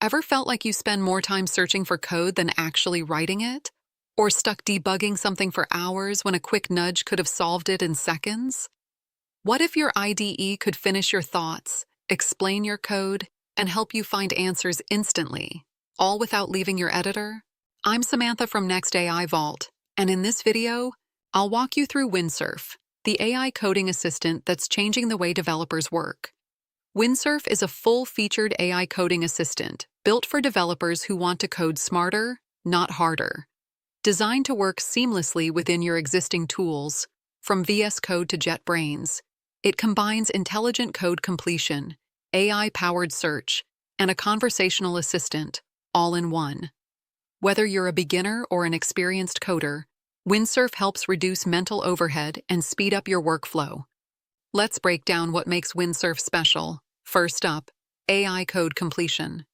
Ever felt like you spend more time searching for code than actually writing it? Or stuck debugging something for hours when a quick nudge could have solved it in seconds? What if your IDE could finish your thoughts, explain your code, and help you find answers instantly, all without leaving your editor? I'm Samantha from NextAIVault, and in this video, I'll walk you through Windsurf, the AI coding assistant that's changing the way developers work. Windsurf is a full-featured AI coding assistant built for developers who want to code smarter, not harder. Designed to work seamlessly within your existing tools, from VS Code to JetBrains, it combines intelligent code completion, AI-powered search, and a conversational assistant, all in one. Whether you're a beginner or an experienced coder, Windsurf helps reduce mental overhead and speed up your workflow. Let's break down what makes Windsurf special. First up, AI code completion.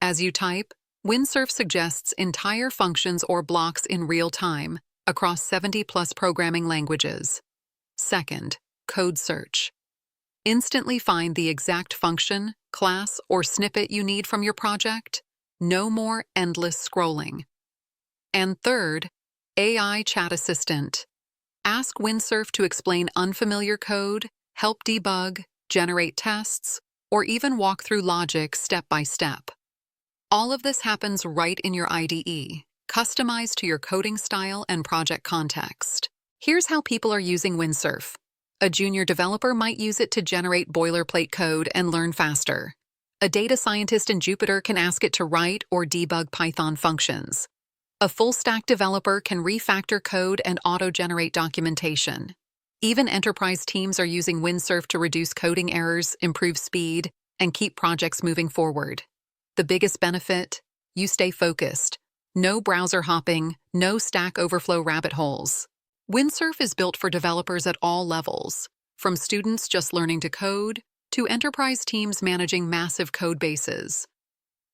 As you type, Windsurf suggests entire functions or blocks in real time across 70+ programming languages. Second, code search. Instantly find the exact function, class, or snippet you need from your project. No more endless scrolling. And third, AI chat assistant. Ask Windsurf to explain unfamiliar code, help debug, generate tests, or even walk through logic step by step. All of this happens right in your IDE, customized to your coding style and project context. Here's how people are using Windsurf. A junior developer might use it to generate boilerplate code and learn faster. A data scientist in Jupyter can ask it to write or debug Python functions. A full-stack developer can refactor code and auto-generate documentation. Even enterprise teams are using Windsurf to reduce coding errors, improve speed, and keep projects moving forward. The biggest benefit? You stay focused. No browser hopping, no Stack Overflow rabbit holes. Windsurf is built for developers at all levels, from students just learning to code to enterprise teams managing massive code bases.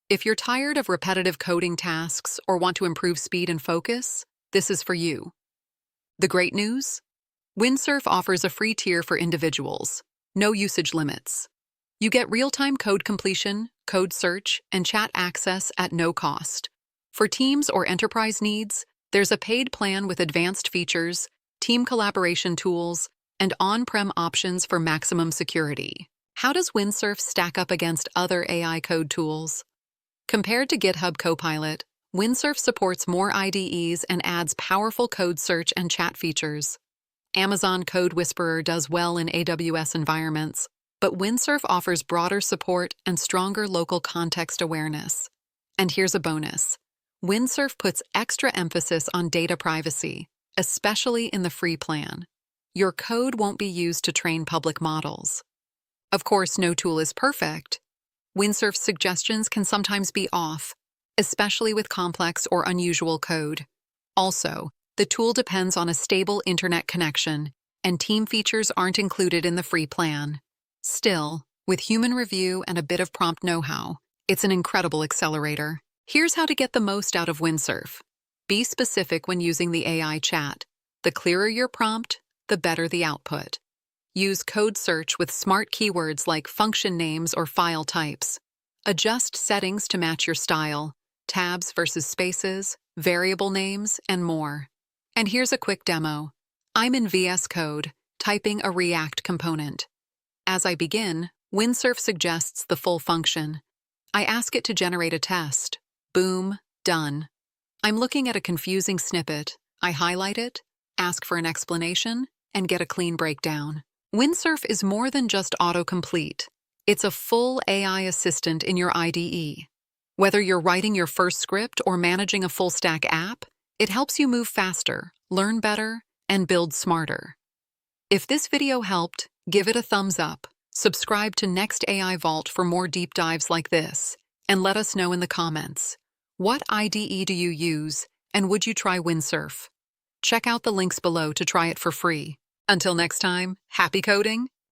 If you're tired of repetitive coding tasks or want to improve speed and focus, this is for you. The great news? Windsurf offers a free tier for individuals, no usage limits. You get real-time code completion, code search, and chat access at no cost. For teams or enterprise needs, there's a paid plan with advanced features, team collaboration tools, and on-prem options for maximum security. How does Windsurf stack up against other AI code tools? Compared to GitHub Copilot, Windsurf supports more IDEs and adds powerful code search and chat features. Amazon CodeWhisperer does well in AWS environments, but Windsurf offers broader support and stronger local context awareness. And here's a bonus. Windsurf puts extra emphasis on data privacy, especially in the free plan. Your code won't be used to train public models. Of course, no tool is perfect. Windsurf's suggestions can sometimes be off, especially with complex or unusual code. Also, the tool depends on a stable internet connection, and team features aren't included in the free plan. Still, with human review and a bit of prompt know-how, it's an incredible accelerator. Here's how to get the most out of Windsurf. Be specific when using the AI chat. The clearer your prompt, the better the output. Use code search with smart keywords like function names or file types. Adjust settings to match your style, tabs versus spaces, variable names, and more. And here's a quick demo. I'm in VS Code, typing a React component. As I begin, Windsurf suggests the full function. I ask it to generate a test. Boom, done. I'm looking at a confusing snippet. I highlight it, ask for an explanation, and get a clean breakdown. Windsurf is more than just autocomplete. It's a full AI assistant in your IDE. Whether you're writing your first script or managing a full-stack app, it helps you move faster, learn better, and build smarter. If this video helped, give it a thumbs up. Subscribe to NextAIVault for more deep dives like this, and let us know in the comments. What IDE do you use, and would you try Windsurf? Check out the links below to try it for free. Until next time, happy coding!